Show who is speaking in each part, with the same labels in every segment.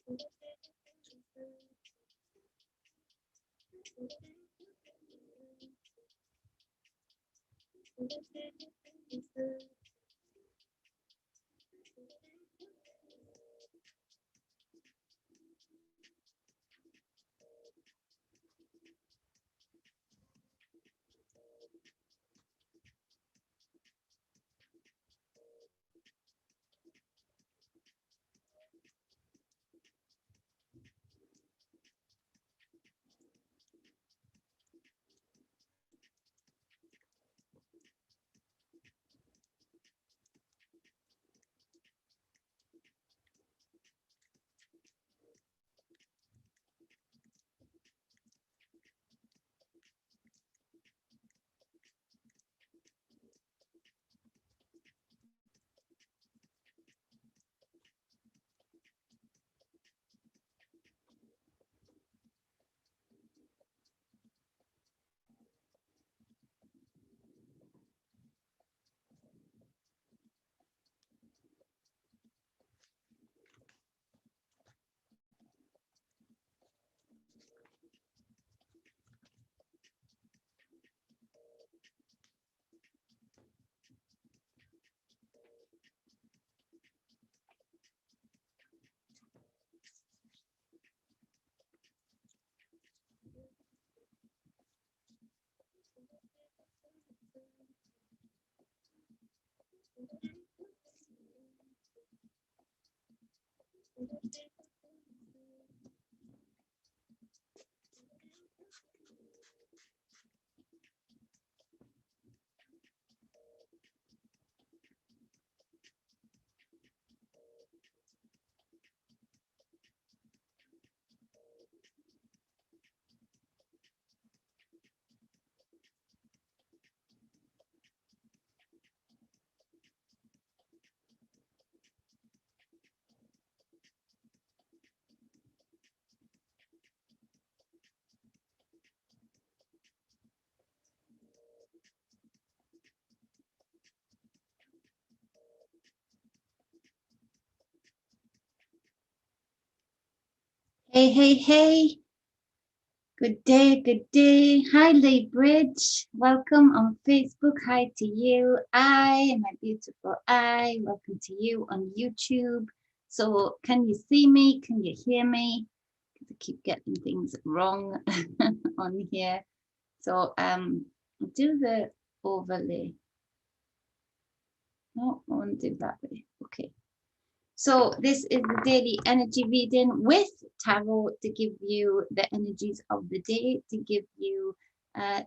Speaker 1: Hey, hey, hey. Good day, good day. Hi, Lee Bridge. Welcome on Facebook. Hi to you. My beautiful welcome to you on YouTube. So can you see me? Can you hear me? Because I keep getting things wrong on here. So do the overlay. No, I want to do that way. Okay. So this is the daily energy reading with tarot to give you the energies of the day, to give you,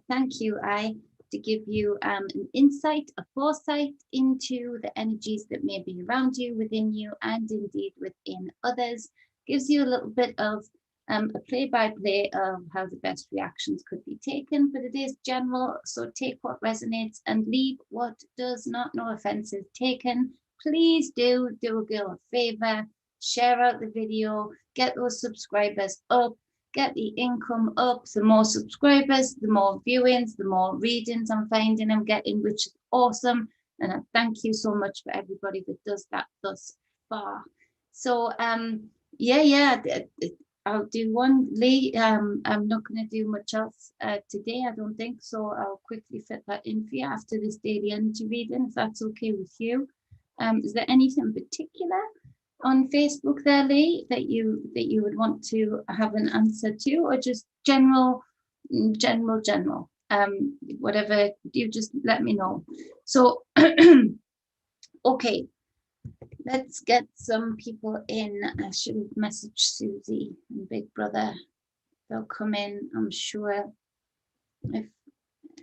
Speaker 1: thank you, to give you an insight, a foresight into the energies that may be around you, within you, and indeed within others. Gives you a little bit of a play-by-play of how the best reactions could be taken, but it is general, so take what resonates and leave what does not. No offenses taken. Please do a girl a favor, share out the video, get those subscribers up, get the income up. The more subscribers, the more viewings, the more readings I'm finding I'm getting, which is awesome. And I thank you so much for everybody that does that thus far. So yeah, I'll do one. Lee, I'm not going to do much else today, I don't think. So I'll quickly fit that in for you after this daily energy reading, if that's okay with you. Is there anything in particular on Facebook there, Lee, that you would want to have an answer to, or just general? Whatever, you just let me know. So, okay, let's get some people in. I should have messaged Susie and Big Brother. They'll come in, I'm sure. If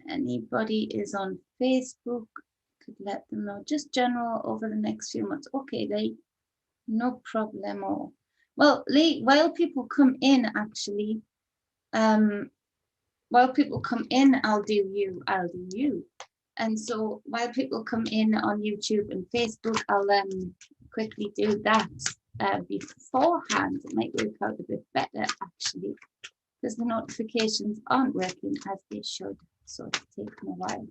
Speaker 1: anybody is on Facebook, could let them know. Just general over the next few months. Okay, Lee, no problemo. Well, Lee, while people come in, actually, while people come in, I'll do you. And so while people come in on YouTube and Facebook, I'll quickly do that beforehand. It might work out a bit better, actually, because the notifications aren't working as they should. So it's taken a while.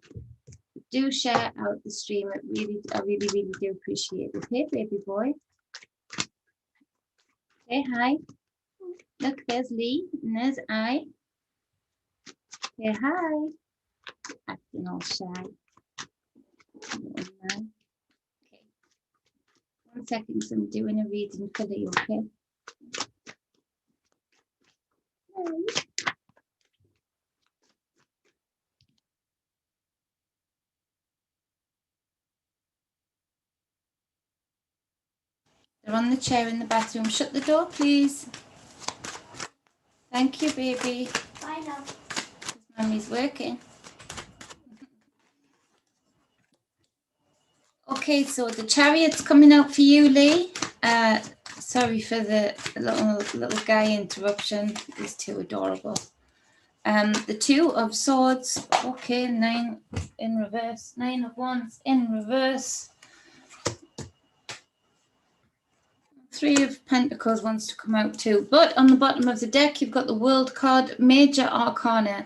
Speaker 1: Do share out the stream. I really do appreciate it. Hey, baby boy. Say hi. Look, there's Lee and there's I. Say hi. Acting all shy. Little man. Okay. 1 second, so I'm doing a reading for you, okay? Hi. They're on the chair in the bathroom. Shut the door, please. Thank you, baby.
Speaker 2: Bye now.
Speaker 1: Mummy's working. Okay, so the chariot's coming out for you, Lee. Sorry for the little guy interruption. He's too adorable. The 2 of Swords. Okay, 9 in reverse. 9 of Wands in reverse. 3 of Pentacles wants to come out too. But on the bottom of the deck, you've got the World card, Major Arcana.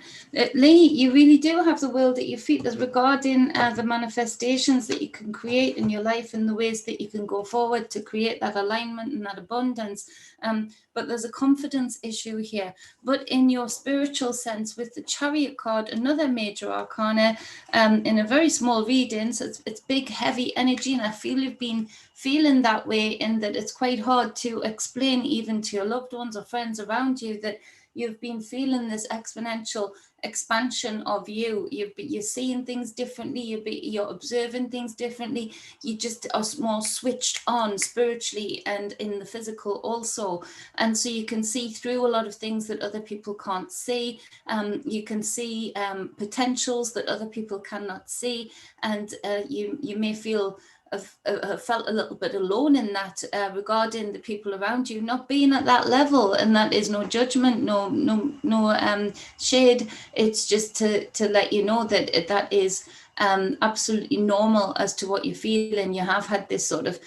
Speaker 1: Lee, you really do have the world at your feet as regarding the manifestations that you can create in your life and the ways that you can go forward to create that alignment and that abundance. But there's a confidence issue here. But in your spiritual sense, with the Chariot card, another Major Arcana, in a very small reading, so it's big, heavy energy, and I feel you've been feeling that way, in that it's quite hard to explain even to your loved ones or friends around you that you've been feeling this exponential expansion of you. You're seeing things differently, you're observing things differently, you just are more switched on spiritually and in the physical also, and so you can see through a lot of things that other people can't see. You can see potentials that other people cannot see, and you may feel have felt a little bit alone in that, regarding the people around you not being at that level, and that is no judgment, no shade. It's just to let you know that that is absolutely normal as to what you feel. And you have had this sort of,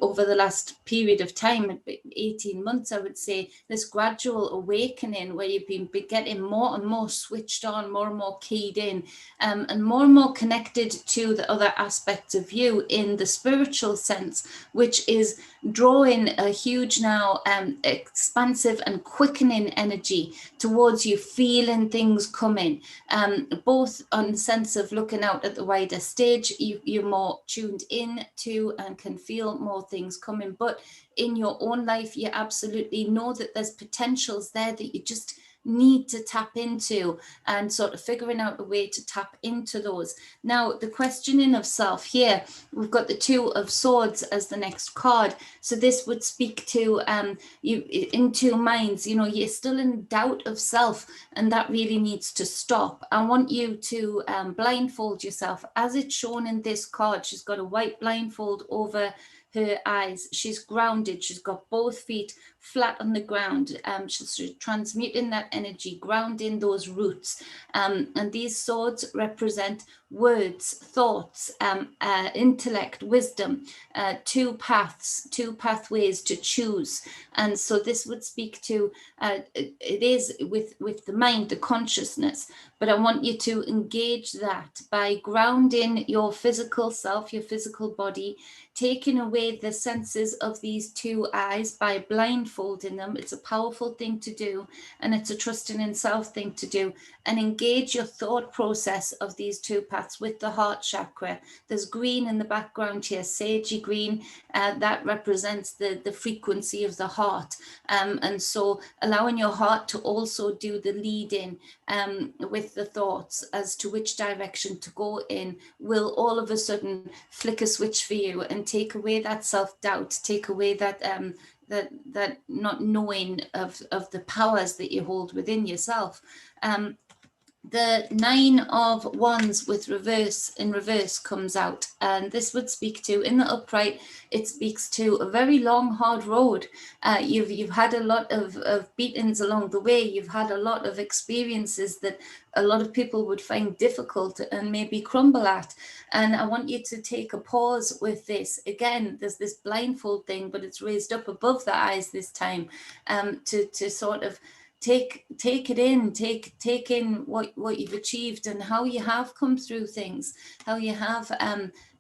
Speaker 1: over the last period of time, 18 months, I would say, this gradual awakening where you've been getting more and more switched on, more and more keyed in, and more connected to the other aspects of you in the spiritual sense, which is drawing a huge now expansive and quickening energy towards you, feeling things coming, both on the sense of looking out at the wider stage. You're more tuned in to and can feel more things coming, but in your own life you absolutely know that there's potentials there that you just need to tap into, and sort of figuring out a way to tap into those. Now, the questioning of self here, we've got the 2 of Swords as the next card. So this would speak to you in 2 minds. You know, you're still in doubt of self, and that really needs to stop. I want you to blindfold yourself, as it's shown in this card. She's got a white blindfold over her eyes. She's grounded. She's got both feet flat on the ground. She's transmuting that energy, grounding those roots. And these swords represent words, thoughts, intellect, wisdom, 2 paths, 2 pathways to choose. And so this would speak to, it is with the mind, the consciousness, but I want you to engage that by grounding your physical self, your physical body, taking away the senses of these 2 eyes by blindfolding them. It's a powerful thing to do, and it's a trusting in self thing to do, and engage your thought process of these 2 paths with the heart chakra. There's green in the background here, sagey green, that represents the frequency of the heart, and so allowing your heart to also do the leading with the thoughts as to which direction to go in will all of a sudden flick a switch for you and take away that self-doubt, take away that that not knowing of the powers that you hold within yourself. The 9 of Wands with in reverse comes out, and this would speak to, in the upright, it speaks to a very long, hard road. You've had a lot of beatings along the way. You've had a lot of experiences that a lot of people would find difficult and maybe crumble at. And I want you to take a pause with this. Again, there's this blindfold thing, but it's raised up above the eyes this time, to sort of take it in, take in what you've achieved and how you have come through things, how you have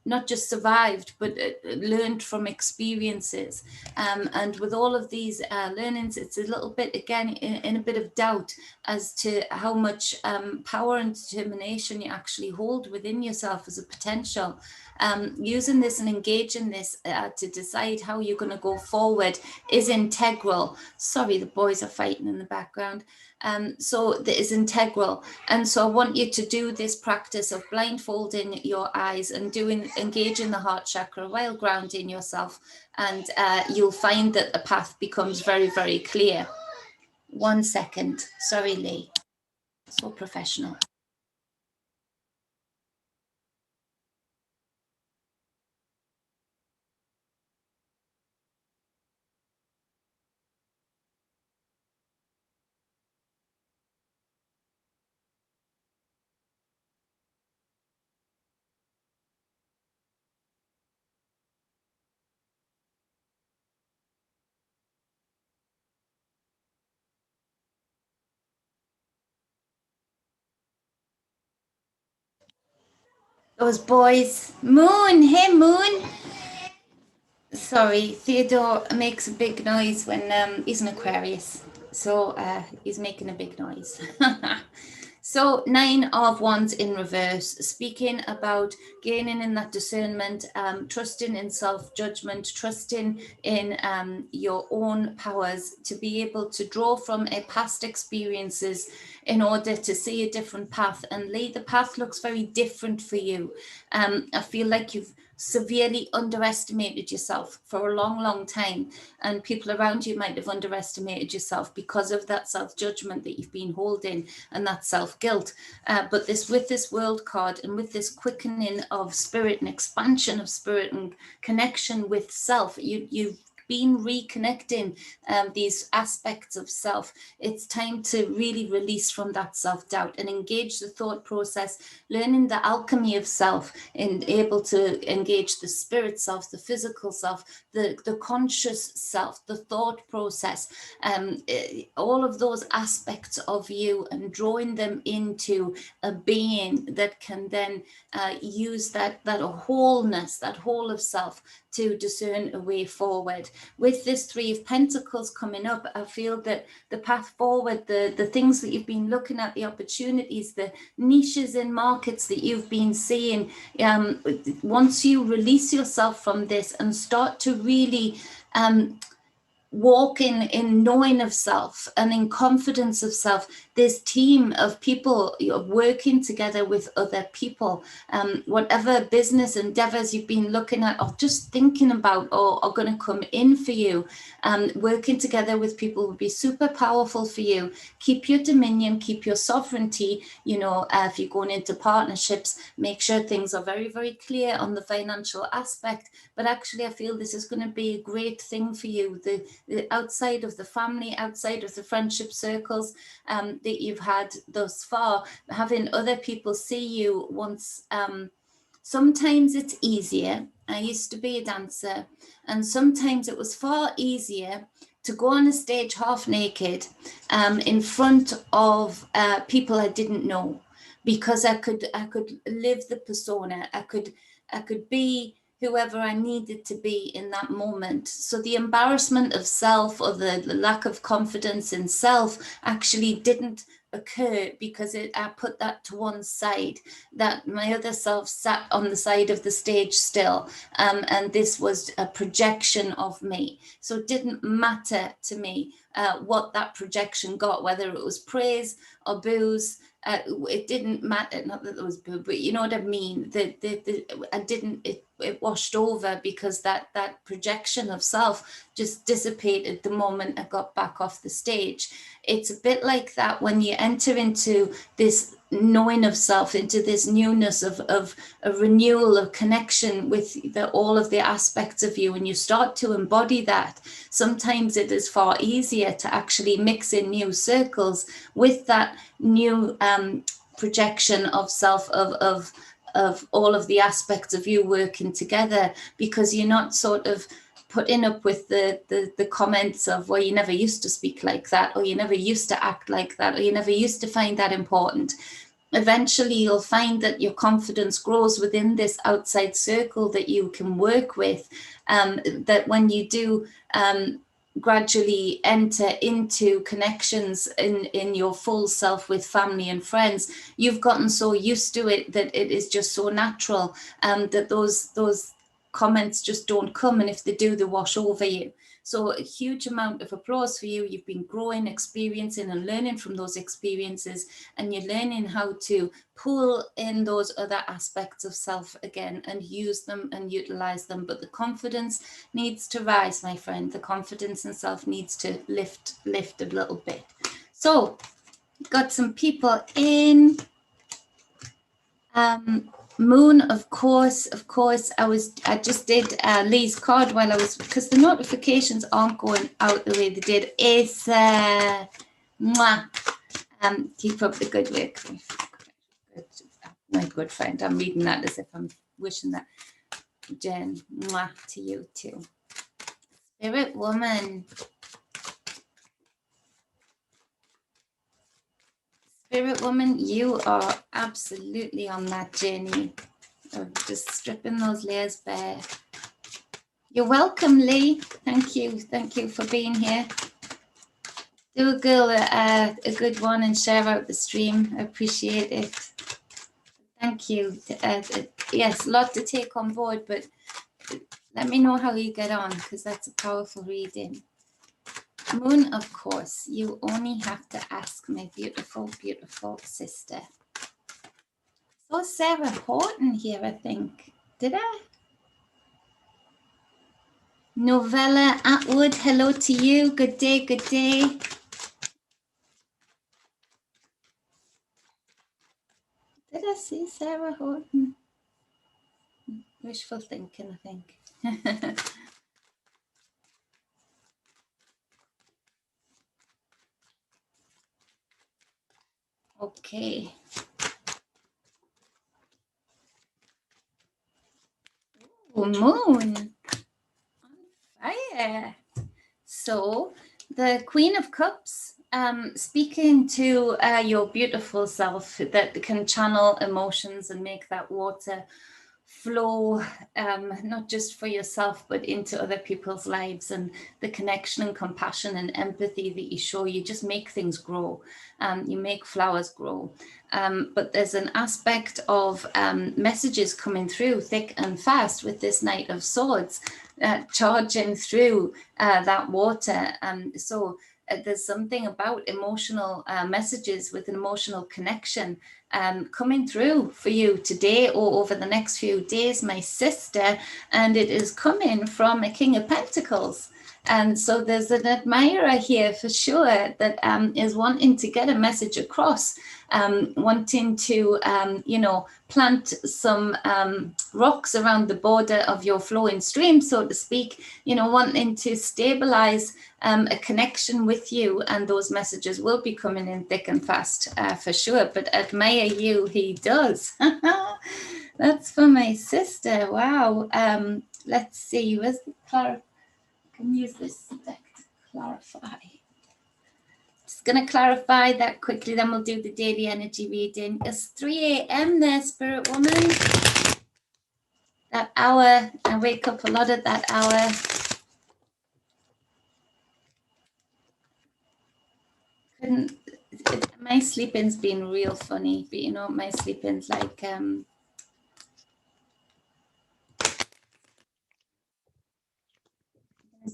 Speaker 1: not just survived, but learned from experiences. And with all of these learnings, it's a little bit, again, in a bit of doubt as to how much power and determination you actually hold within yourself as a potential. Using this and engaging this to decide how you're going to go forward is integral. Sorry, the boys are fighting in the background. So that is integral. And so I want you to do this practice of blindfolding your eyes and engaging the heart chakra while grounding yourself. And you'll find that the path becomes very, very clear. 1 second. Sorry, Lee. So professional. Those boys. Moon. Hey, Moon. Sorry, Theodore makes a big noise when he's an Aquarius. So he's making a big noise. So 9 of Wands in reverse, speaking about gaining in that discernment, trusting in self-judgment, trusting in your own powers to be able to draw from a past experiences in order to see a different path. And Lee, the path looks very different for you. I feel like you've severely underestimated yourself for a long, long time, and people around you might have underestimated yourself because of that self-judgment that you've been holding and that self-guilt. But this, with this World card and with this quickening of spirit and expansion of spirit and connection with self, you've been reconnecting these aspects of self. It's time to really release from that self-doubt and engage the thought process, learning the alchemy of self, and able to engage the spirit self, the physical self, the conscious self, the thought process, all of those aspects of you, and drawing them into a being that can then use that wholeness, that whole of self, to discern a way forward. With this 3 of Pentacles coming up, I feel that the path forward, the things that you've been looking at, the opportunities, the niches in markets that you've been seeing, once you release yourself from this and start to really walk in knowing of self and in confidence of self, this team of people, you're working together with other people, whatever business endeavors you've been looking at or just thinking about or are going to come in for you, working together with people would be super powerful for you. Keep your dominion, keep your sovereignty. You know, if you're going into partnerships, make sure things are very, very clear on the financial aspect. But actually, I feel this is going to be a great thing for you. The outside of the family, outside of the friendship circles that you've had thus far, having other people see you once. Sometimes it's easier. I used to be a dancer, and sometimes it was far easier to go on a stage half naked in front of people I didn't know, because I could live the persona. I could be whoever I needed to be in that moment. So the embarrassment of self, or the lack of confidence in self, actually didn't occur, because I put that to one side. That my other self sat on the side of the stage still, and this was a projection of me. So it didn't matter to me what that projection got, whether it was praise or boos. It didn't matter. Not that there was boo, but you know what I mean. I didn't. It washed over, because that projection of self just dissipated the moment I got back off the stage. It's a bit like that when you enter into this knowing of self, into this newness of a renewal of connection with all of the aspects of you, and you start to embody that. Sometimes it is far easier to actually mix in new circles with that new projection of self, of all of the aspects of you working together, because you're not sort of putting up with the comments of, well, you never used to speak like that, or you never used to act like that, or you never used to find that important. eventually you'll find that your confidence grows within this outside circle that you can work with, that when you do gradually enter into connections in your full self with family and friends, you've gotten so used to it that it is just so natural, that those comments just don't come, and if they do, they wash over you. So a huge amount of applause for you. You've been growing, experiencing and learning from those experiences, and you're learning how to pull in those other aspects of self again and use them and utilize them. But the confidence needs to rise, my friend. The confidence in self needs to lift a little bit. So got some people in. Moon, of course. I just did Lee's card while I was, because the notifications aren't going out the way they did. It's mwah. Keep up the good work, my good friend. I'm reading that as if I'm wishing that. Jen, mwah, to you too. Spirit woman. Spirit woman, you are absolutely on that journey of just stripping those layers bare. You're welcome, Lee. Thank you for being here. Do a girl a good one and share out the stream. I appreciate it. Thank you. Yes, a lot to take on board, but let me know how you get on, because that's a powerful reading. Moon, of course, you only have to ask, my beautiful, beautiful sister. Saw Sarah Horton here, I think. Did I? Novella Atwood, hello to you. Good day, good day. Did I see Sarah Horton? Wishful thinking, I think. Okay. Oh, Moon on fire. So the Queen of Cups, speaking to your beautiful self that can channel emotions and make that water flow, not just for yourself, but into other people's lives, and the connection and compassion and empathy that you show, you just make things grow. You make flowers grow. But there's an aspect of messages coming through thick and fast with this Knight of Swords, charging through that water. So there's something about emotional messages with an emotional connection coming through for you today or over the next few days, my sister, and it is coming from a King of Pentacles. And so there's an admirer here for sure that is wanting to get a message across, wanting to, plant some rocks around the border of your flowing stream, so to speak, wanting to stabilize a connection with you, and those messages will be coming in thick and fast for sure. But admire you, he does. That's for my sister. Wow. Let's see. Where's the clarify? Can use this deck to clarify. Just going to clarify that quickly, then we'll do the daily energy reading. It's 3 a.m. there, Spirit Woman. That hour, I wake up a lot at that hour. My sleep-in's been real funny, but my sleep-in's like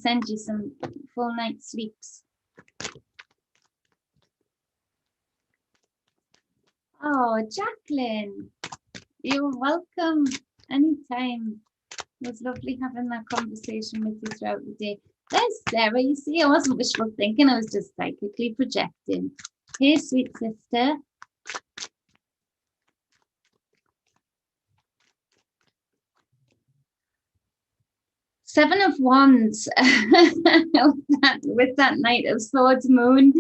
Speaker 1: send you some full night sleeps. Oh, Jacqueline, you're welcome anytime. It was lovely having that conversation with you throughout the day. There's Sarah. You see, I wasn't wishful thinking, I was just psychically projecting. Hey, sweet sister. Seven of Wands with that Knight of Swords moon.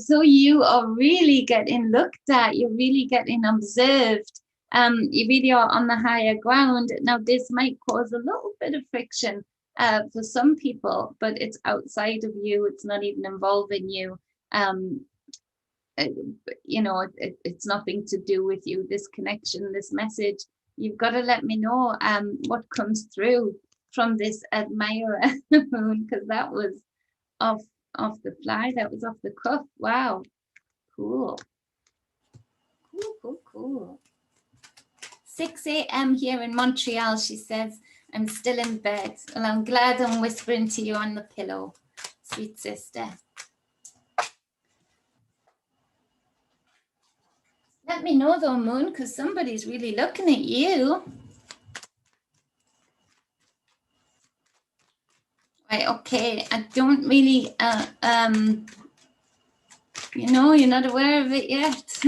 Speaker 1: So you are really getting looked at. You're really getting observed. You really are on the higher ground. Now, this might cause a little bit of friction for some people, but it's outside of you. It's not even involving you. you know, it's nothing to do with you, this connection, this message. You've got to let me know what comes through from this admirer moon, because that was off the fly, that was off the cuff. Wow, cool. Cool. 6 a.m. here in Montreal, she says. I'm still in bed. Well, I'm glad I'm whispering to you on the pillow, sweet sister. Let me know though, Moon, because somebody's really looking at you. Right, okay. I don't really, you know, you're not aware of it yet.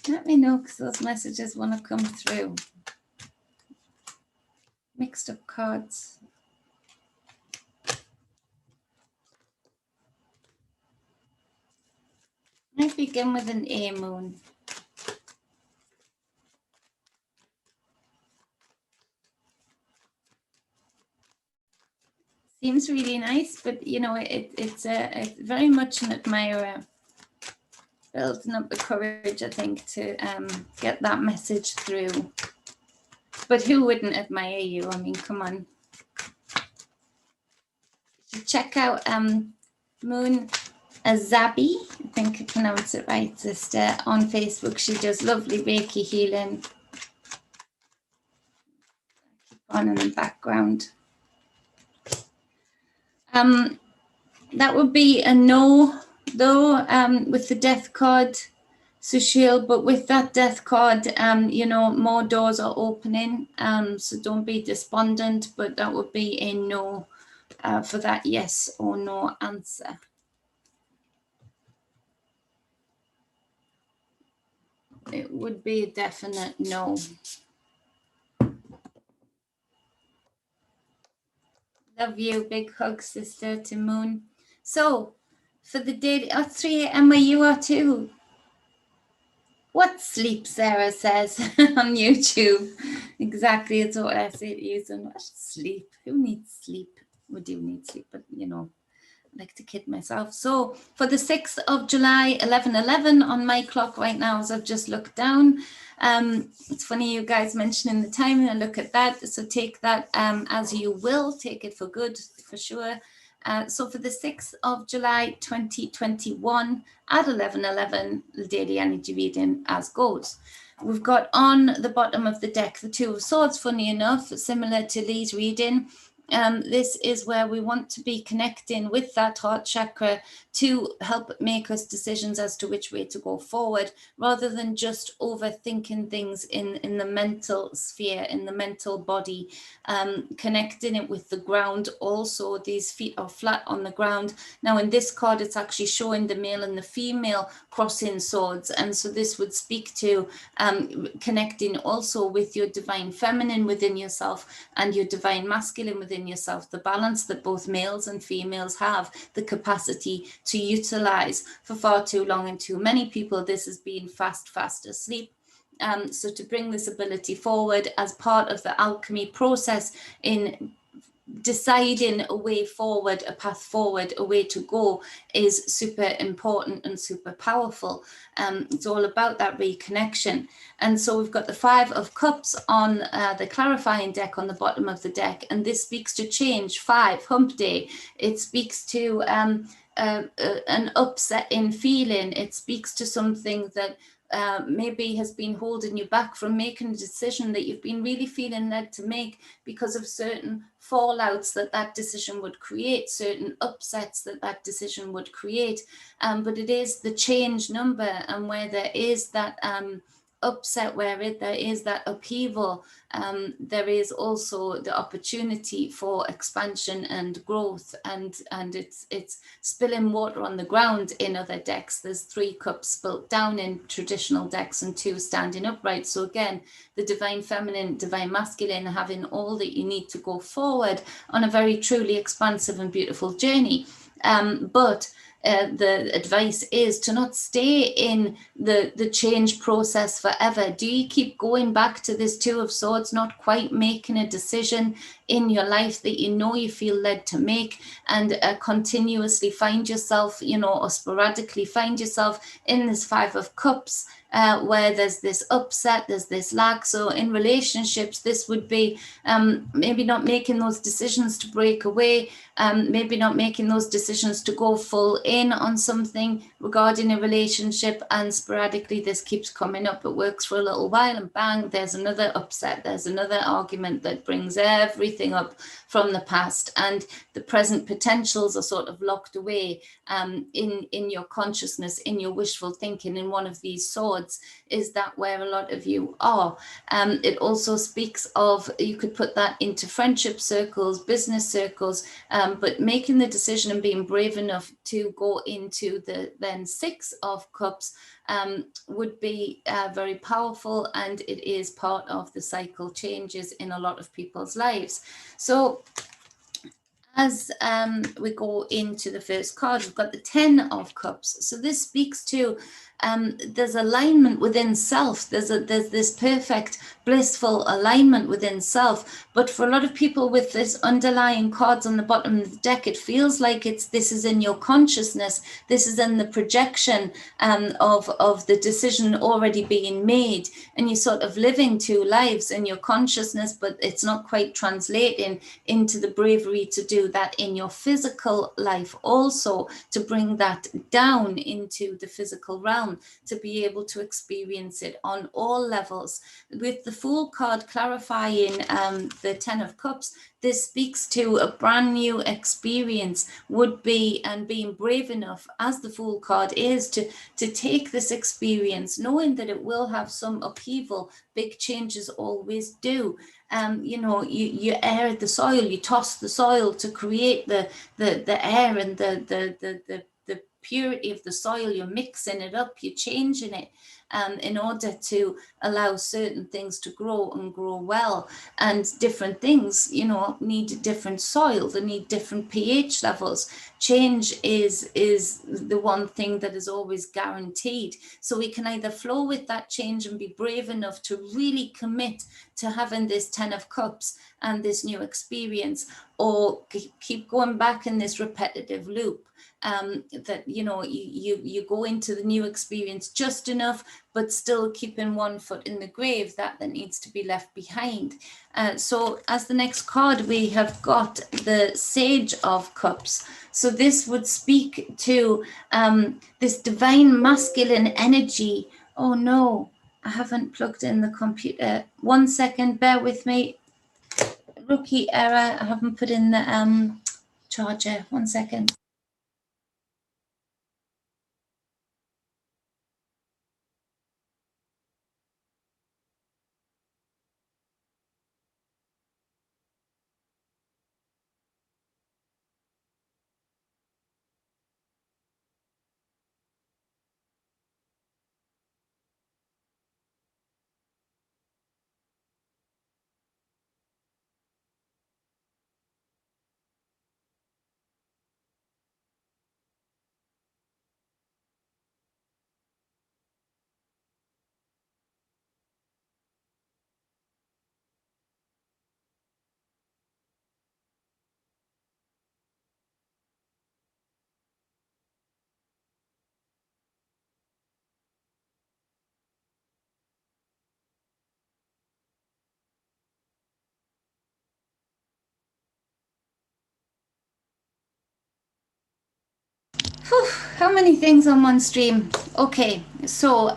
Speaker 1: Let me know, because those messages want to come through. Mixed up cards. I begin with an A, Moon. Seems really nice, but you know, it's very much an admirer. Building up the courage, I think, to get that message through. But who wouldn't admire you? I mean, come on. Check out Moon Azabi, I think I pronounce it right, sister, on Facebook. She does lovely Reiki healing. Keep on in the background. That would be a no, though, with the death card, Sushil, but with that death card, you know, more doors are opening, so don't be despondent, but that would be a no for that yes or no answer. It would be a definite no. Love you. Big hug, sister, to Moon. So, for the day, 3 a.m. where you are too. What sleep, Sarah says on YouTube. Exactly, it's what I say to you. So much sleep. Who needs sleep? We do need sleep, but you know, I like to kid myself. So for the 6th of July, 11:11 on my clock right now, as I've just looked down. It's funny you guys mentioning the time, and I look at that. So take that as you will. Take it for good, for sure. So for the 6th of July 2021 at 11:11, the daily energy reading as goes. We've got on the bottom of the deck the Two of Swords, funny enough, similar to Lee's reading. This is where we want to be connecting with that heart chakra to help make us decisions as to which way to go forward, rather than just overthinking things in the mental sphere, in the mental body. Connecting it with the ground also. These feet are flat on the ground. Now in this card, it's actually showing the male and the female crossing swords. And so this would speak to connecting also with your divine feminine within yourself and your divine masculine within yourself, the balance that both males and females have the capacity to utilize. For far too long and too many people, this has been fast asleep. So to bring this ability forward as part of the alchemy process in deciding a way forward, a path forward, a way to go is super important and super powerful. It's all about that reconnection. And so we've got the 5 of Cups on the clarifying deck on the bottom of the deck. And this speaks to change, 5, hump day. It speaks to an upsetting feeling. It speaks to something that maybe has been holding you back from making a decision that you've been really feeling led to make because of certain fallouts that decision would create, certain upsets that decision would create. But it is the change number, and where there is that upset, where there is that upheaval, there is also the opportunity for expansion and growth, and it's spilling water on the ground in other decks. There's 3 cups spilt down in traditional decks and 2 standing upright. So again, the divine feminine, divine masculine, having all that you need to go forward on a very truly expansive and beautiful journey. But the advice is to not stay in the change process forever. Do you keep going back to this Two of Swords, not quite making a decision in your life that you know you feel led to make, and continuously find yourself, or sporadically find yourself in this Five of Cups, where there's this upset, there's this lack. So in relationships, this would be maybe not making those decisions to break away, maybe not making those decisions to go full in on something regarding a relationship, and sporadically this keeps coming up. It works for a little while and bang, there's another upset, there's another argument that brings everything up from the past, and the present potentials are sort of locked away in your consciousness, in your wishful thinking. In one of these swords, is that where a lot of you are? It also speaks of, you could put that into friendship circles, business circles, but making the decision and being brave enough to go into the then Six of Cups would be very powerful, and it is part of the cycle changes in a lot of people's lives. So as we go into the first card, we've got the Ten of Cups. So this speaks to there's alignment within self. There's this perfect, blissful alignment within self. But for a lot of people with this underlying cards on the bottom of the deck, it feels like this is in your consciousness. This is in the projection of the decision already being made, and you're sort of living two lives in your consciousness, but it's not quite translating into the bravery to do that in your physical life also, to bring that down into the physical realm, to be able to experience it on all levels. With the Fool card clarifying the Ten of Cups, this speaks to a brand new experience would be, and being brave enough, as the Fool card is, to take this experience, knowing that it will have some upheaval. Big changes always do. You air the soil, you toss the soil to create the air and the purity of the soil. You're mixing it up, you're changing it in order to allow certain things to grow and grow well. And different things, need different soil, they need different pH levels. Change is the one thing that is always guaranteed. So we can either flow with that change and be brave enough to really commit to having this Ten of Cups and this new experience, or keep going back in this repetitive loop. That you go into the new experience just enough, but still keeping one foot in the grave that needs to be left behind. So as the next card, we have got the Sage of Cups. So this would speak to this divine masculine energy. Oh no, I haven't plugged in the computer. 1 second, bear with me. Rookie error, I haven't put in the charger. 1 second. How many things on one stream? Okay, so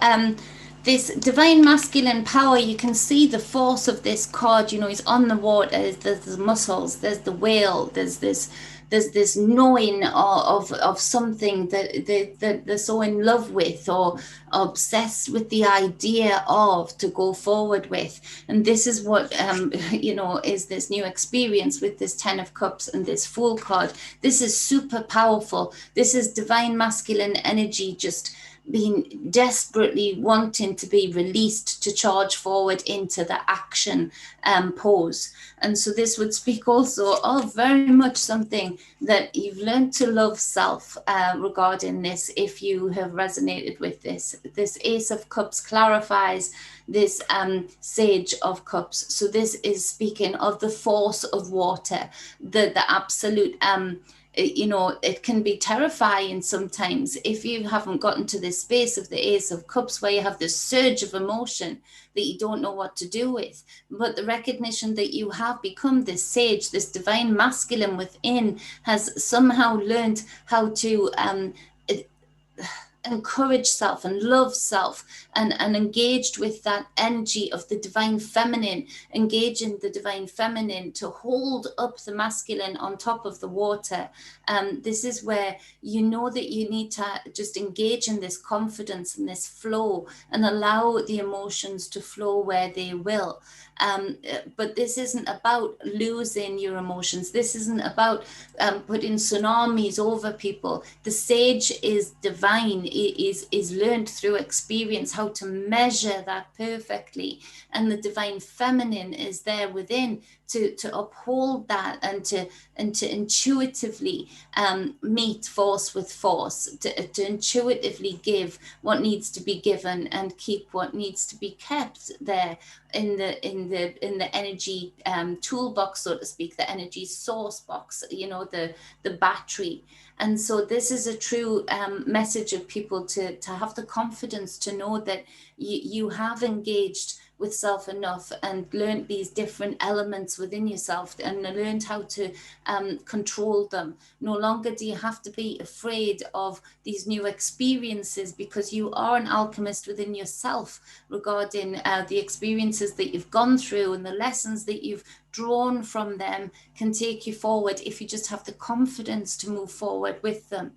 Speaker 1: this divine masculine power, you can see the force of this card. He's on the water, there's the muscles, there's the whale, there's this knowing of something that they're so in love with, or obsessed with the idea of, to go forward with. And this is what is this new experience with this Ten of Cups and this Fool card. This is super powerful. This is divine masculine energy, just been desperately wanting to be released to charge forward into the action pose. And so this would speak also of very much something that you've learned to love self regarding this, if you have resonated with this. This Ace of Cups clarifies this Sage of Cups. So this is speaking of the force of water, the absolute you know, it can be terrifying sometimes if you haven't gotten to this space of the Ace of Cups where you have this surge of emotion that you don't know what to do with. But the recognition that you have become this sage, this divine masculine within, has somehow learned how to encourage self and love self, and engaged with that energy of the divine feminine, engaging the divine feminine to hold up the masculine on top of the water. This is where you know that you need to just engage in this confidence and this flow and allow the emotions to flow where they will. But this isn't about losing your emotions. This isn't about putting tsunamis over people. The sage is divine, is learned through experience how to measure that perfectly. And the divine feminine is there within to uphold that and to intuitively meet force with force, to intuitively give what needs to be given and keep what needs to be kept there in the energy toolbox, so to speak, the energy source box, you know, the battery. And so this is a true message of people to have the confidence to know that you have engaged with self enough and learned these different elements within yourself and learned how to control them. No longer do you have to be afraid of these new experiences, because you are an alchemist within yourself regarding the experiences that you've gone through, and the lessons that you've drawn from them can take you forward if you just have the confidence to move forward with them.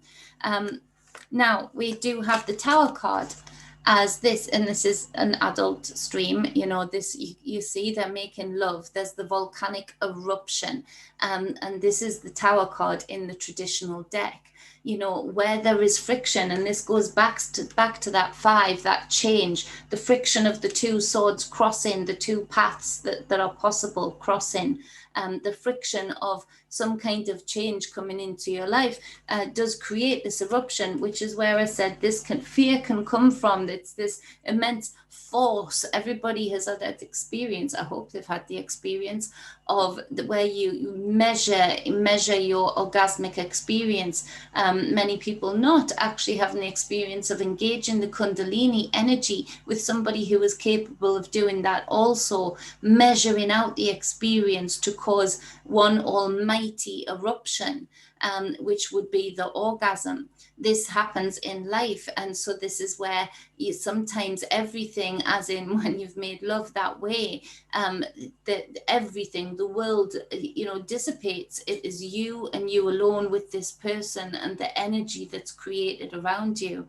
Speaker 1: Now we do have the Tower card as this, and this is an adult stream, you know, this you see they're making love. There's the volcanic eruption, and this is the Tower card in the traditional deck, you know, where there is friction. And this goes back to that 5, that change, the friction of the two swords crossing, the two paths that are possible crossing, the friction of some kind of change coming into your life does create this eruption, which is where I said fear can come from. It's this immense force. Everybody has had that experience. I hope they've had the experience of where you measure your orgasmic experience. Many people not actually having the experience of engaging the Kundalini energy with somebody who is capable of doing that, also measuring out the experience to cause one almighty eruption, which would be the orgasm. This happens in life. And so this is where you sometimes everything, as in when you've made love that way, everything, the world, you know, dissipates. It is you and you alone with this person and the energy that's created around you.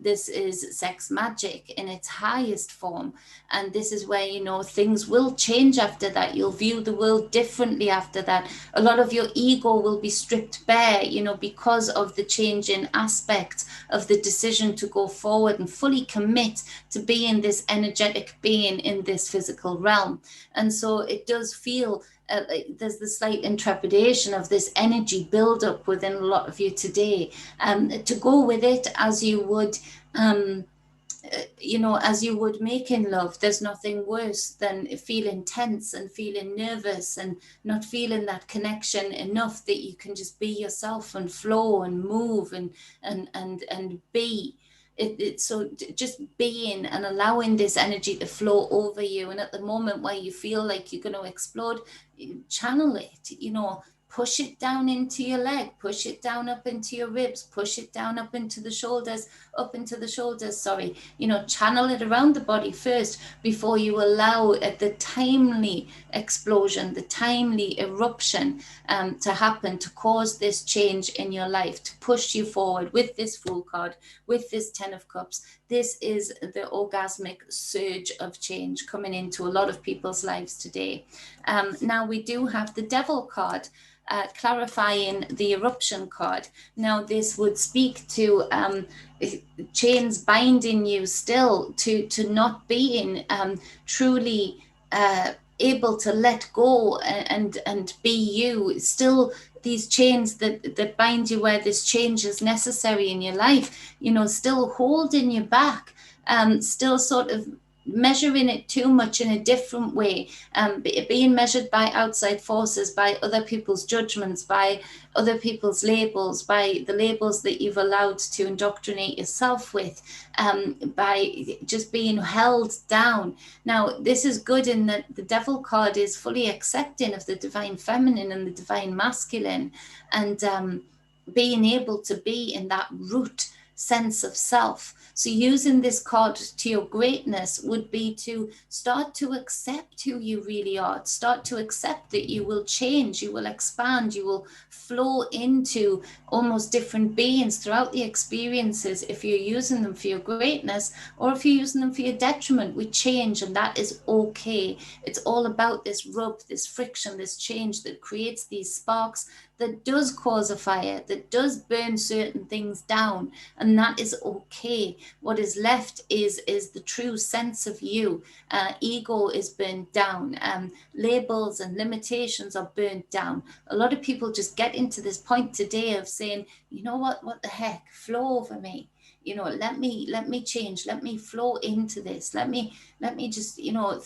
Speaker 1: This is sex magic in its highest form. And this is where, you know, things will change after that. You'll view the world differently after that. A lot of your ego will be stripped bare, you know, because of the changing aspect of the decision to go forward and fully commit to being this energetic being in this physical realm. And so it does feel like there's the slight intrepidation of this energy build up within a lot of you today, to go with it as you would you know, as you would making love. There's nothing worse than feeling tense and feeling nervous and not feeling that connection enough that you can just be yourself and flow and move and be. So just being and allowing this energy to flow over you. And at the moment where you feel like you're going to explode, channel it, you know, push it down into your leg, push it down up into your ribs, push it down up into the shoulders, you know, channel it around the body first before you allow the timely explosion, the timely eruption to happen, to cause this change in your life, to push you forward with this Fool card, with this 10 of Cups. This is the orgasmic surge of change coming into a lot of people's lives today. Now we do have the Devil card. clarifying the eruption card. Now this would speak to chains binding you still to not being truly able to let go and be you. Still these chains that bind you, where this change is necessary in your life, you know, still holding you back, still sort of measuring it too much in a different way, being measured by outside forces, by other people's judgments, by other people's labels, by the labels that you've allowed to indoctrinate yourself with, by just being held down. Now, this is good in that the devil card is fully accepting of the divine feminine and the divine masculine, and being able to be in that root sense of self. So using this card to your greatness would be to start to accept who you really are, start to accept that you will change, you will expand, you will flow into almost different beings throughout the experiences if you're using them for your greatness, or if you're using them for your detriment. We change, and that is okay. It's all about this rub, this friction, this change that creates these sparks, that does cause a fire, that does burn certain things down, and that is okay. What is left is the true sense of you. Ego is burned down, labels and limitations are burnt down. A lot of people just get into this point today of saying, you know what the heck, flow over me. You know, let me change, let me flow into this, let me just, you know,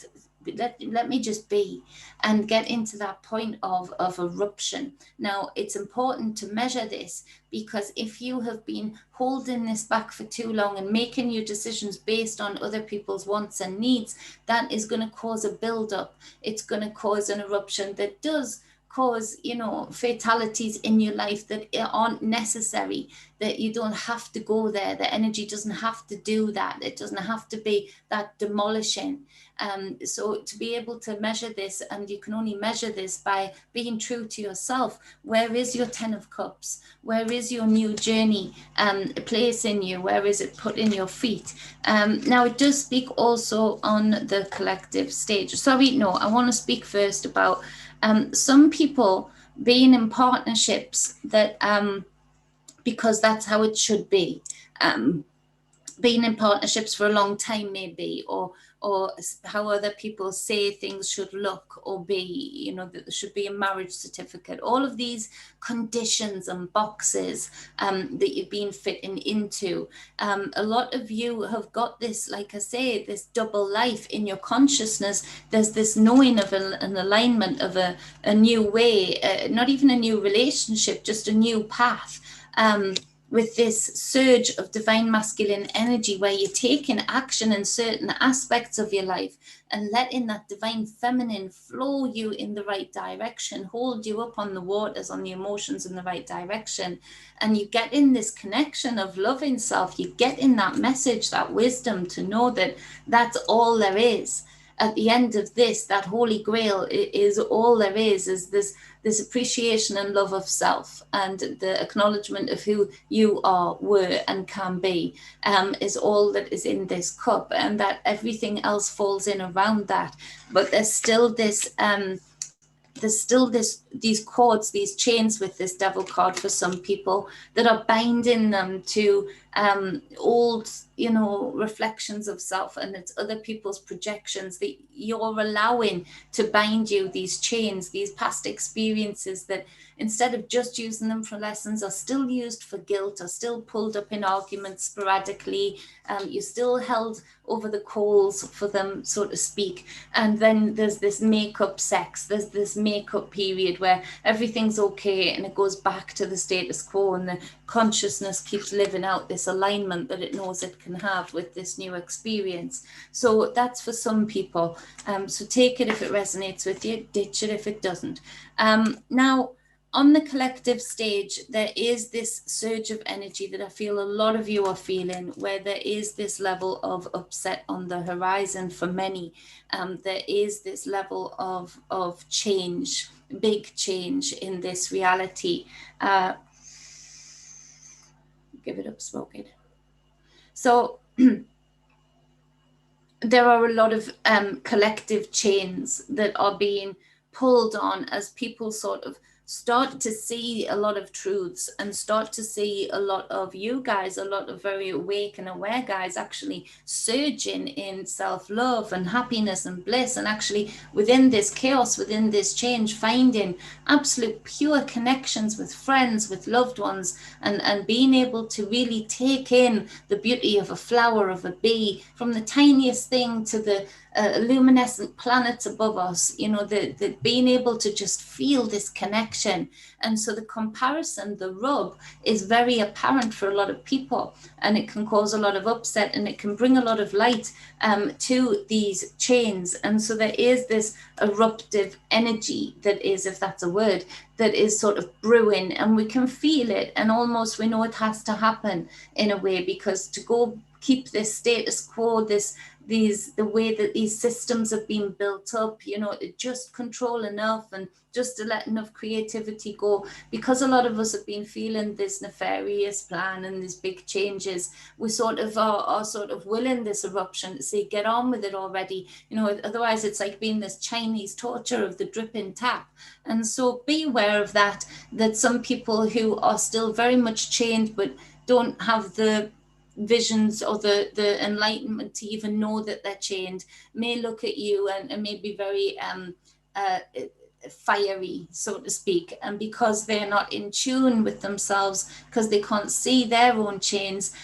Speaker 1: let me just be, and get into that point of eruption. Now, it's important to measure this, because if you have been holding this back for too long and making your decisions based on other people's wants and needs, that is going to cause a build-up. It's going to cause an eruption that does cause, you know, fatalities in your life that aren't necessary, that you don't have to go there. The energy doesn't have to do that. It doesn't have to be that demolishing. So to be able to measure this, and you can only measure this by being true to yourself. Where is your 10 of Cups? Where is your new journey place in you? Where is it put in your feet? Now, it does speak also on the collective stage. Sorry, no, I want to speak first about some people being in partnerships that, because that's how it should be. Being in partnerships for a long time, maybe, or how other people say things should look or be, you know, that there should be a marriage certificate, all of these conditions and boxes that you've been fitting into. A lot of you have got this, like I say, this double life in your consciousness. There's this knowing of an alignment of a new way, not even a new relationship, just a new path. With this surge of divine masculine energy, where you're taking action in certain aspects of your life and letting that divine feminine flow you in the right direction, hold you up on the waters, on the emotions in the right direction. And you get in this connection of loving self, you get in that message, that wisdom, to know that that's all there is. At the end of this, that holy grail is all there is this appreciation and love of self, and the acknowledgement of who you are, were, and can be, is all that is in this cup, and that everything else falls in around that. But there's still this these cords, these chains with this devil card for some people, that are binding them to old, you know, reflections of self, and it's other people's projections that you're allowing to bind you, these chains, these past experiences that, instead of just using them for lessons, are still used for guilt, are still pulled up in arguments sporadically. You're still held over the coals for them, so to speak. And then there's this makeup sex, there's this makeup period where everything's okay and it goes back to the status quo, and the consciousness keeps living out this alignment that it knows it can have with this new experience. So that's for some people. So take it if it resonates with you, ditch it if it doesn't. Now, on the collective stage, there is this surge of energy that I feel a lot of you are feeling, where there is this level of upset on the horizon for many. There is this level of change, big change in this reality. Give it up, smoke it. So there are a lot of collective chains that are being pulled on as people sort of
Speaker 2: start to see a lot of truths and start to see a lot of you guys, a lot of very awake and aware guys actually surging in self-love and happiness and bliss, and actually within this chaos, within this change, finding absolute pure connections with friends, with loved ones, and being able to really take in the beauty of a flower, of a bee, from the tiniest thing to the luminescent planets above us, you know, the being able to just feel this connection. And so the comparison, the rub, is very apparent for a lot of people, and it can cause a lot of upset, and it can bring a lot of light to these chains. And so there is this eruptive energy that is, if that's a word, that is sort of brewing, and we can feel it, and almost we know it has to happen in a way, because to go keep this status quo, the way that these systems have been built up, you know, to just control enough and just to let enough creativity go, because a lot of us have been feeling this nefarious plan and these big changes. We sort of are sort of willing this eruption to say, get on with it already, you know, otherwise it's like being this Chinese torture of the dripping tap. And so be aware of that, that some people who are still very much chained but don't have the visions or the enlightenment to even know that they're chained may look at you and may be very uh, fiery, so to speak, and because they're not in tune with themselves, because they can't see their own chains,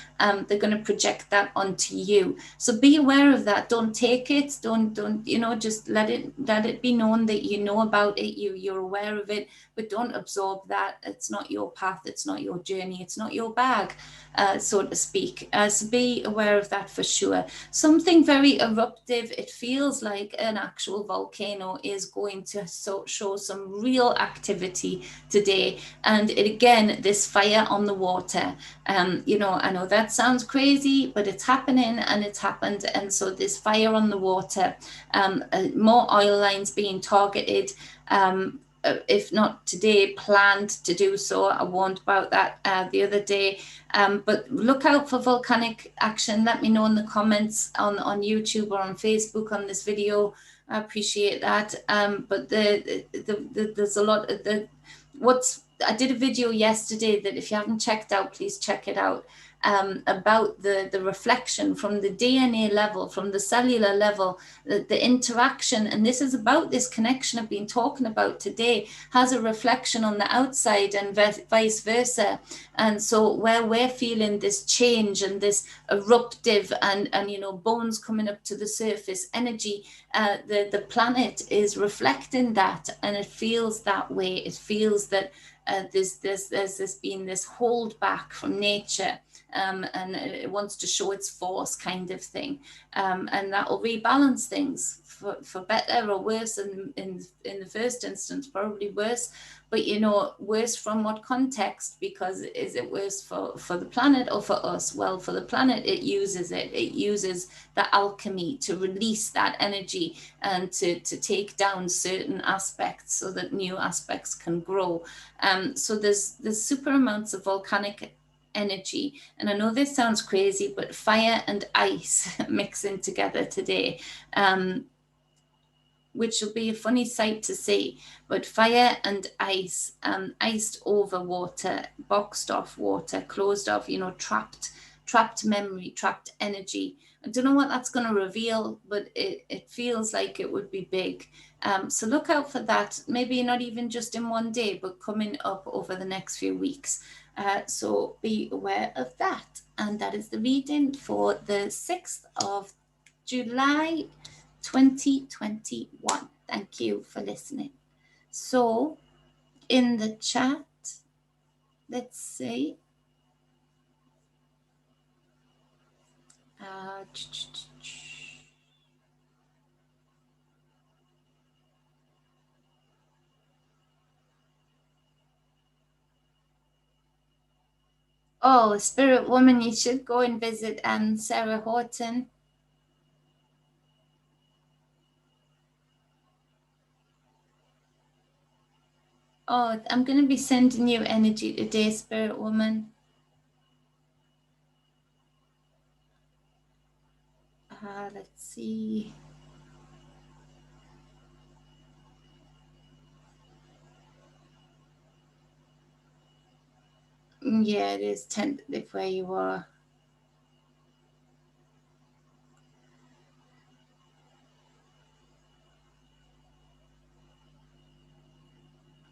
Speaker 2: they're going to project that onto you. So be aware of that. Don't take it. Don't you know? Just let it be known that you know about it. You're aware of it, but don't absorb that. It's not your path. It's not your journey. It's not your bag, so to speak. So be aware of that for sure. Something very eruptive. It feels like an actual volcano is going to show some real activity today. And it, again, this fire on the water. You know, I know that sounds crazy, but it's happening, and it's happened. And so this fire on the water, more oil lines being targeted. If not today, planned to do so. I warned about that the other day. But look out for volcanic action. Let me know in the comments on YouTube or on Facebook on this video. I appreciate that. But there's a lot of I did a video yesterday that if you haven't checked out, please check it out. About the reflection from the DNA level, from the cellular level, the interaction, and this is about this connection I've been talking about today, has a reflection on the outside and vice versa. And so where we're feeling this change and this eruptive and you know, bones coming up to the surface energy, the planet is reflecting that, and it feels that way. It feels that there's been this hold back from nature, and it wants to show its force, kind of thing, and that will rebalance things for better or worse. In the first instance, probably worse, but you know, worse from what context? Because is it worse for the planet or for us? Well, for the planet, it uses the alchemy to release that energy and to take down certain aspects so that new aspects can grow. So there's super amounts of volcanic energy, and I know this sounds crazy, but fire and ice mixing together today, which will be a funny sight to see. But fire and ice, iced over water, boxed off water, closed off, you know, trapped memory, trapped energy. I don't know what that's going to reveal, but it feels like it would be big. So look out for that. Maybe not even just in one day, but coming up over the next few weeks. So be aware of that. And that is the reading for the 6th of July 2021. Thank you for listening. So in the chat, let's see. Oh, Spirit Woman, you should go and visit Sarah Horton. Oh, I'm going to be sending you energy today, Spirit Woman. Let's see. Yeah, it is tentative where you are.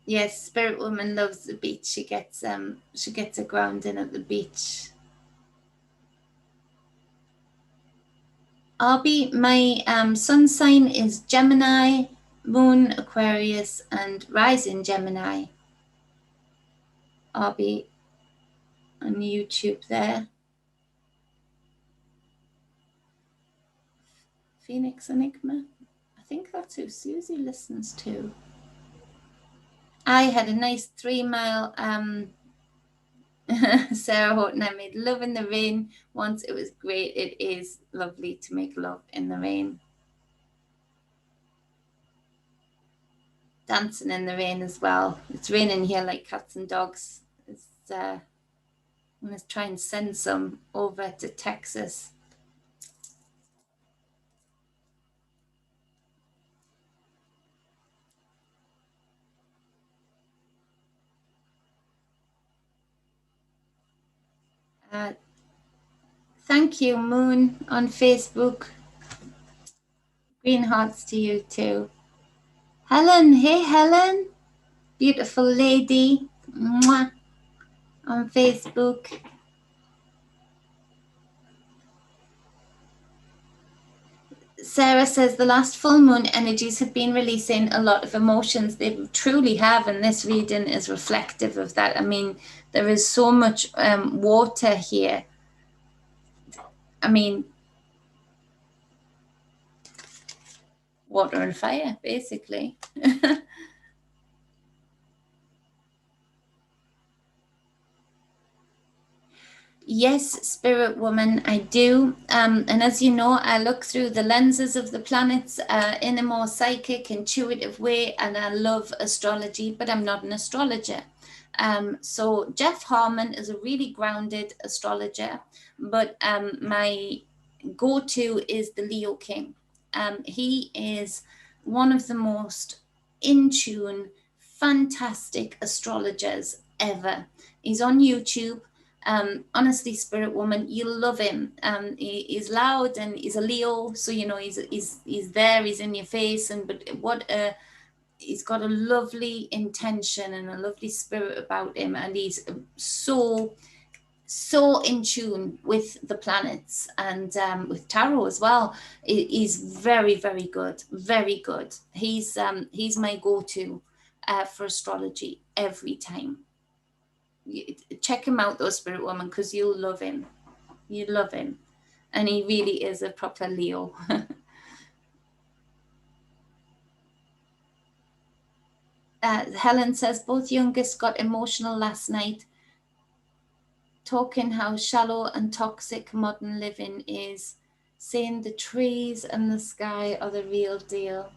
Speaker 2: Yes, Spirit Woman loves the beach. She gets a grounding at the beach. Arby, my sun sign is Gemini, moon Aquarius, and rising Gemini. Arby on YouTube there. Phoenix Enigma. I think that's who Susie listens to. I had a nice 3-mile Sarah Horton, I made love in the rain once. It was great. It is lovely to make love in the rain. Dancing in the rain as well. It's raining here like cats and dogs. I'm going to try and send some over to Texas. Thank you, Moon, on Facebook. Green hearts to you too. Helen, hey Helen, beautiful lady. Mwah. On Facebook. Sarah says the last full moon energies have been releasing a lot of emotions. They truly have, and this reading is reflective of that. I mean, there is so much water here. I mean, water and fire, basically. Yes, Spirit Woman, I do. And as you know, I look through the lenses of the planets in a more psychic, intuitive way, and I love astrology, but I'm not an astrologer. So Jeff Harmon is a really grounded astrologer, but my go-to is the Leo King. He is one of the most in tune, fantastic astrologers ever. He's on YouTube. Honestly, Spirit Woman, you'll love him. He's loud and he's a Leo, so you know he's there, he's in your face, he's got a lovely intention and a lovely spirit about him, and he's so in tune with the planets and with tarot as well. He's very, very good, very good. He's my go-to for astrology every time. Check him out though, Spirit Woman, because you'll love him. You love him, and he really is a proper Leo. Helen says both youngest got emotional last night, talking how shallow and toxic modern living is, saying the trees and the sky are the real deal.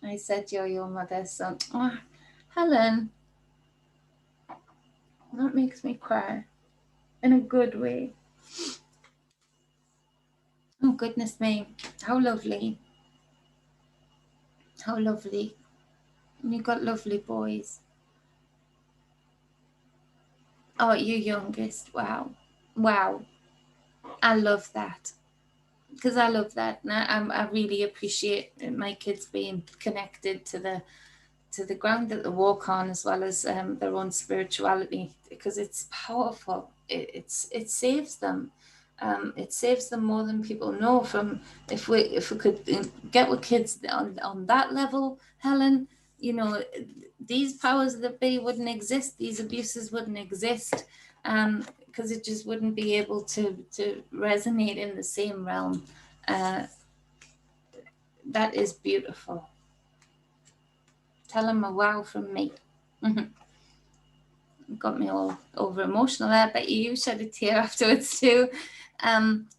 Speaker 2: I said you're your mother, so Helen, that makes me cry in a good way. Oh goodness me, how lovely. How lovely. You got lovely boys. Oh, your youngest. Wow. Wow. I love that. Because I love that. And I really appreciate my kids being connected to the ground that they walk on, as well as their own spirituality, because it's powerful. It saves them. It saves them more than people know. From if we could get with kids on that level, Helen, you know, these powers that be wouldn't exist. These abuses wouldn't exist, because it just wouldn't be able to resonate in the same realm. That is beautiful. Tell them a wow from me. Got me all over emotional there, but you shed a tear afterwards too.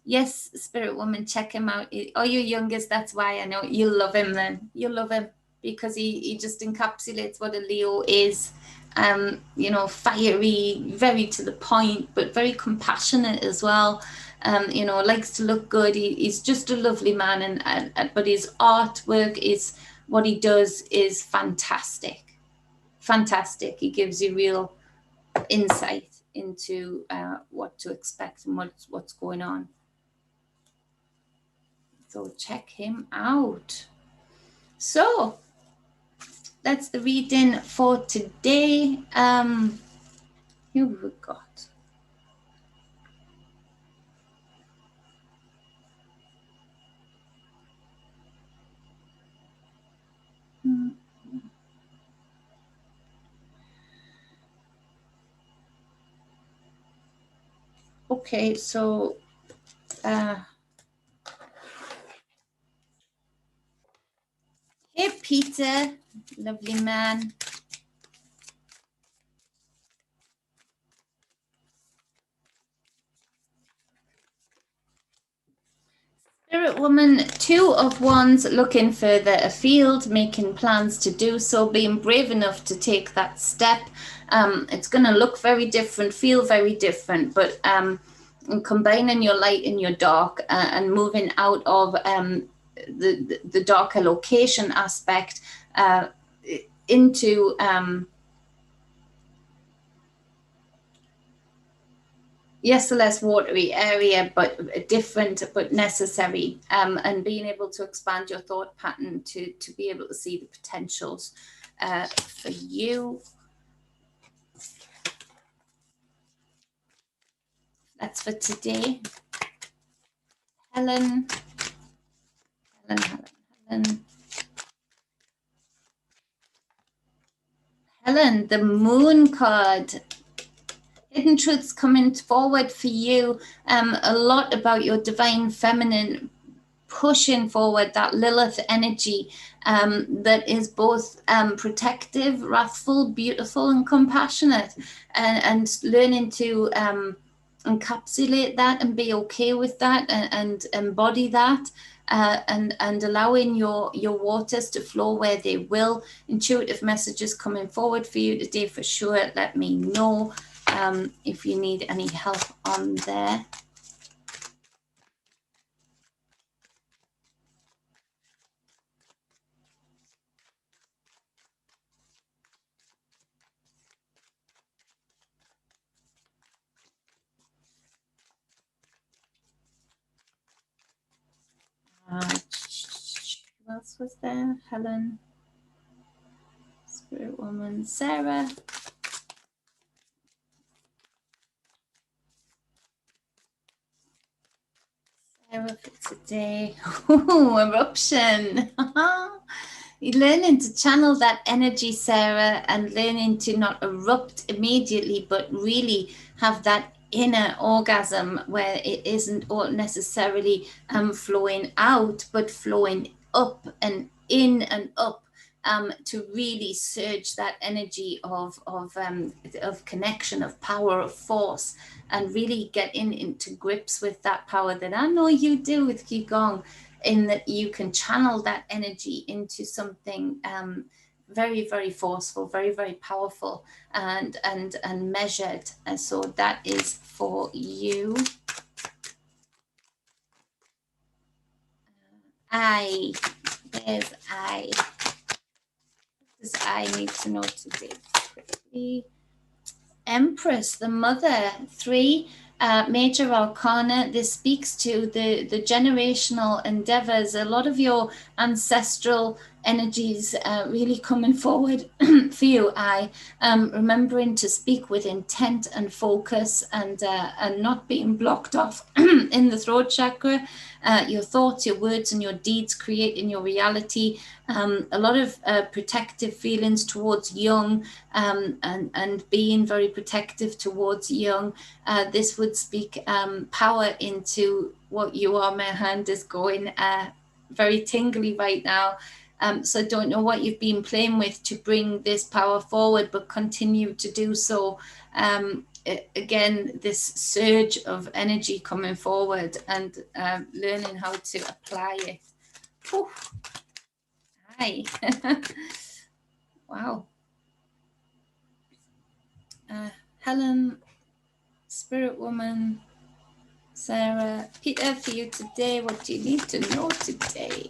Speaker 2: Yes, Spirit Woman, check him out. Oh, your youngest, that's why I know you'll love him then. You'll love him because he just encapsulates what a Leo is. You know, fiery, very to the point, but very compassionate as well. You know, likes to look good. He's just a lovely man, and but his artwork is what he does is fantastic. Fantastic. He gives you real insight into what to expect and what's going on. So check him out. So that's the reading for today. Who have we got? Okay, so hey Peter, lovely man. Spirit woman, 2 of Wands, looking further afield, making plans to do so, being brave enough to take that step. It's going to look very different, feel very different, but combining your light and your dark and moving out of the darker location aspect into yes, a less watery area, but different, but necessary, and being able to expand your thought pattern to be able to see the potentials for you. That's for today. Helen. Helen, the Moon card. Hidden truths coming forward for you. A lot about your divine feminine pushing forward, that Lilith energy that is both protective, wrathful, beautiful, and compassionate, and learning to encapsulate that and be okay with that and embody that. And allowing your waters to flow where they will. Intuitive messages coming forward for you today for sure. Let me know if you need any help on there. Who else was there? Helen, Spirit Woman, Sarah. Sarah for today. Ooh, eruption. You're learning to channel that energy, Sarah, and learning to not erupt immediately, but really have that inner orgasm where it isn't all necessarily flowing out, but flowing up and in and up. To really surge that energy of connection, of power, of force, and really get into grips with that power that I know you do with Qigong, in that you can channel that energy into something very, very forceful, very, very powerful, and measured. And so that is for you. There's I. Does I need to know today quickly? Empress, the mother, 3 major arcana. This speaks to the generational endeavors, a lot of your ancestral energies really coming forward for you. Remembering to speak with intent and focus, and not being blocked off in the throat chakra. Your thoughts, your words, and your deeds creating your reality. A lot of protective feelings towards young, and being very protective towards young. This would speak power into what you are. My hand is going very tingly right now. So I don't know what you've been playing with to bring this power forward, but continue to do so. Again, this surge of energy coming forward, and learning how to apply it. Whew. Hi. Wow. Helen, Spirit Woman, Sarah, Peter, for you today. What do you need to know today?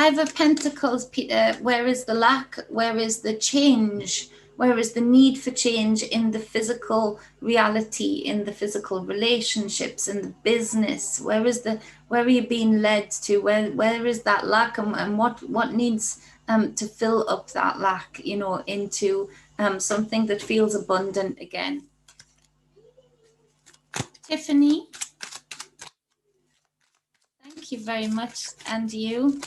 Speaker 2: Five of Pentacles, Peter. Where is the lack? Where is the change? Where is the need for change in the physical reality, in the physical relationships, in the business? Where are you being led to? Where is that lack, and what needs to fill up that lack, you know, into something that feels abundant again? Tiffany, thank you very much, and you.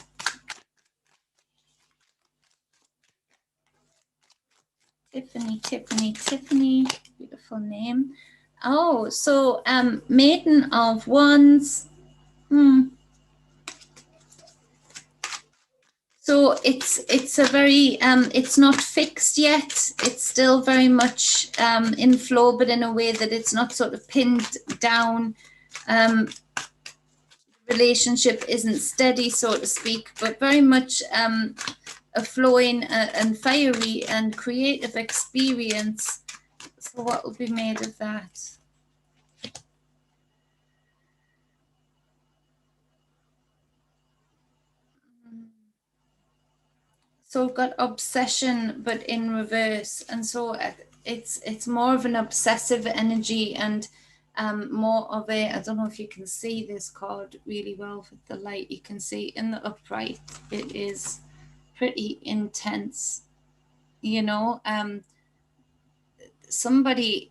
Speaker 2: Tiffany, beautiful name. Oh, so Maiden of Wands. So it's a very it's not fixed yet. It's still very much in flow, but in a way that it's not sort of pinned down. Relationship isn't steady, so to speak, but very much a flowing and fiery and creative experience. So what will be made of that? So we've got obsession, but in reverse, and so it's more of an obsessive energy and more of a, I don't know if you can see this card really well with the light. You can see in the upright, it is pretty intense, you know. Somebody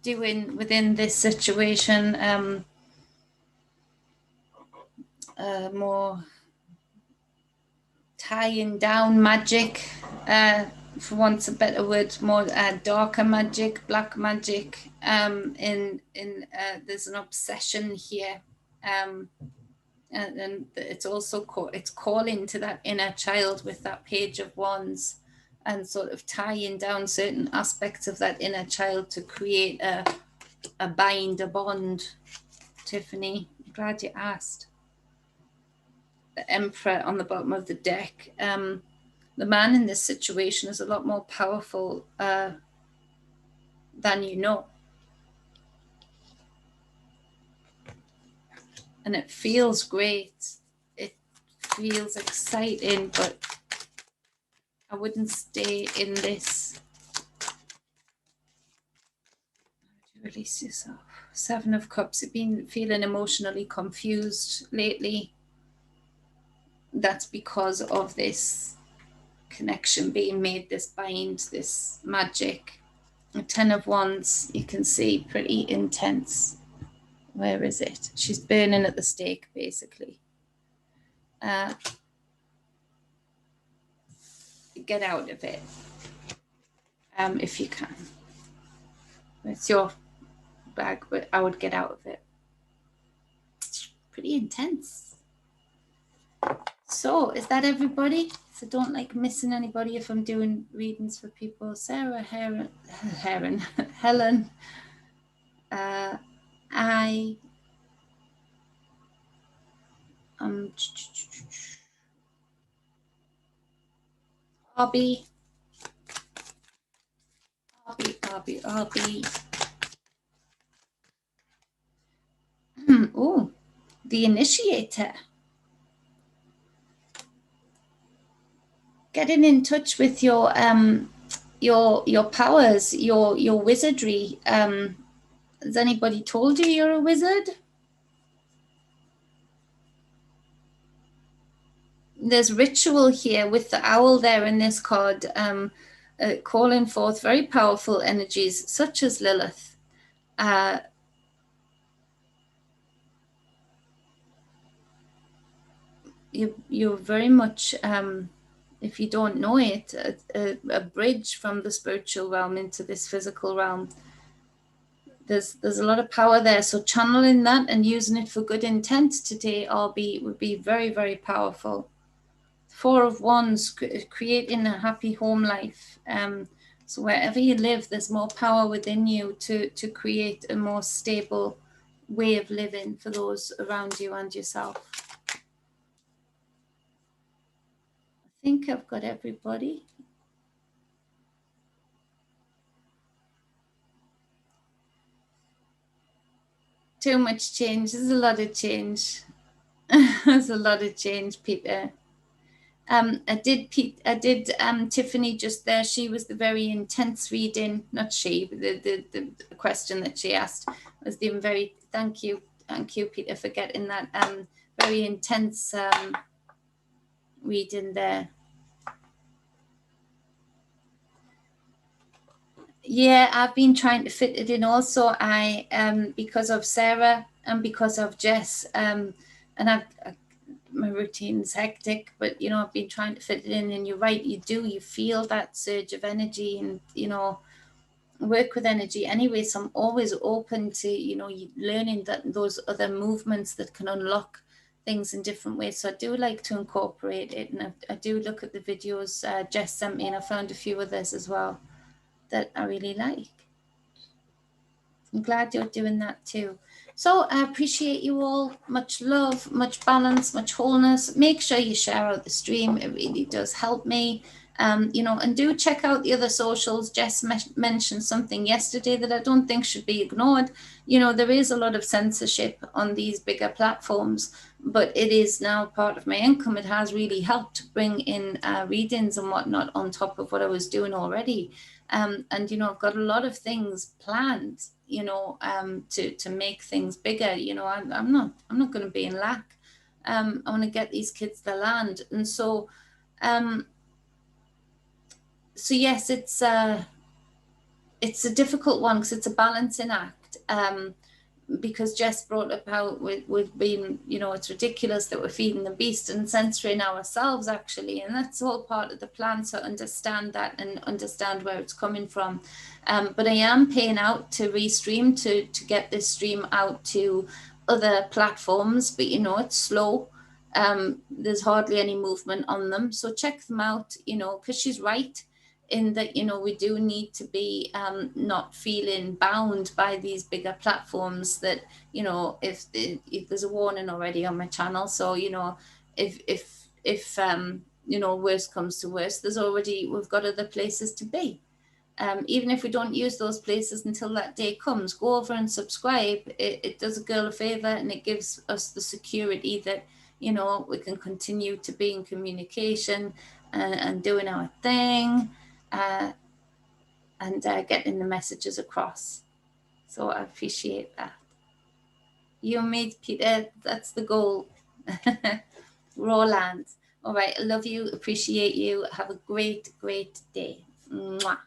Speaker 2: doing within this situation more tying down magic, for want of a better word, more darker magic, black magic. There's an obsession here, and it's also it's calling to that inner child with that Page of Wands, and sort of tying down certain aspects of that inner child to create a bind, a bond. Tiffany, I'm glad you asked. The Emperor on the bottom of the deck. The man in this situation is a lot more powerful than you know. And it feels great. It feels exciting, but I wouldn't stay in this. Release yourself. Seven of Cups. You've been feeling emotionally confused lately. That's because of this connection being made, this bind, this magic. The Ten of Wands, you can see, pretty intense. Where is it? She's burning at the stake, basically. Get out of it, if you can. It's your bag, but I would get out of it. Pretty intense. So, is that everybody? So don't like missing anybody if I'm doing readings for people. Sarah, Helen, Arby. Oh, the Initiator. Getting in touch with your powers, your wizardry. Has anybody told you you're a wizard? There's ritual here with the owl there in this card, calling forth very powerful energies such as Lilith. You're very much, if you don't know it, a bridge from the spiritual realm into this physical realm. There's a lot of power there, so channeling that and using it for good intent today would be very, very powerful. Four of Wands, creating a happy home life. So wherever you live, there's more power within you to create a more stable way of living for those around you and yourself. I think I've got everybody. Too much change. There's a lot of change. There's a lot of change, Peter. Tiffany just there. She was the very intense reading, not she, but the question that she asked was the very, thank you, Peter, for getting that very intense reading there. Yeah, I've been trying to fit it in also. Because of Sarah and because of Jess, and my routine's hectic, but you know, I've been trying to fit it in, and you're right, you feel that surge of energy, and you know, work with energy anyway. So I'm always open to, you know, learning that those other movements that can unlock things in different ways. So I do like to incorporate it, and I do look at the videos Jess sent me, and I found a few others as well that I really like. I'm glad you're doing that too. So I appreciate you all. Much love, much balance, much wholeness. Make sure you share out the stream. It really does help me. You know, and do check out the other socials. Jess mentioned something yesterday that I don't think should be ignored. You know, there is a lot of censorship on these bigger platforms, but it is now part of my income. It has really helped bring in readings and whatnot on top of what I was doing already. And, you know, I've got a lot of things planned, you know, to make things bigger. You know, I'm not going to be in lack. I want to get these kids the land. And so, so yes, it's a difficult one because it's a balancing act. Because Jess brought up how we've been, you know, it's ridiculous that we're feeding the beast and censoring ourselves, actually. And that's all part of the plan. So understand that and understand where it's coming from. But I am paying out to restream, to get this stream out to other platforms. But, you know, it's slow. There's hardly any movement on them. So check them out, you know, because she's right in that, you know, we do need to be not feeling bound by these bigger platforms that, you know, if there's a warning already on my channel. So, you know, if you know, worst comes to worst, we've got other places to be. Even if we don't use those places until that day comes, go over and subscribe. It does a girl a favor, and it gives us the security that, you know, we can continue to be in communication and doing our thing. And getting the messages across. So I appreciate that. You made Peter, that's the goal. Roland. All right, I love you, appreciate you. Have a great, great day. Mwah.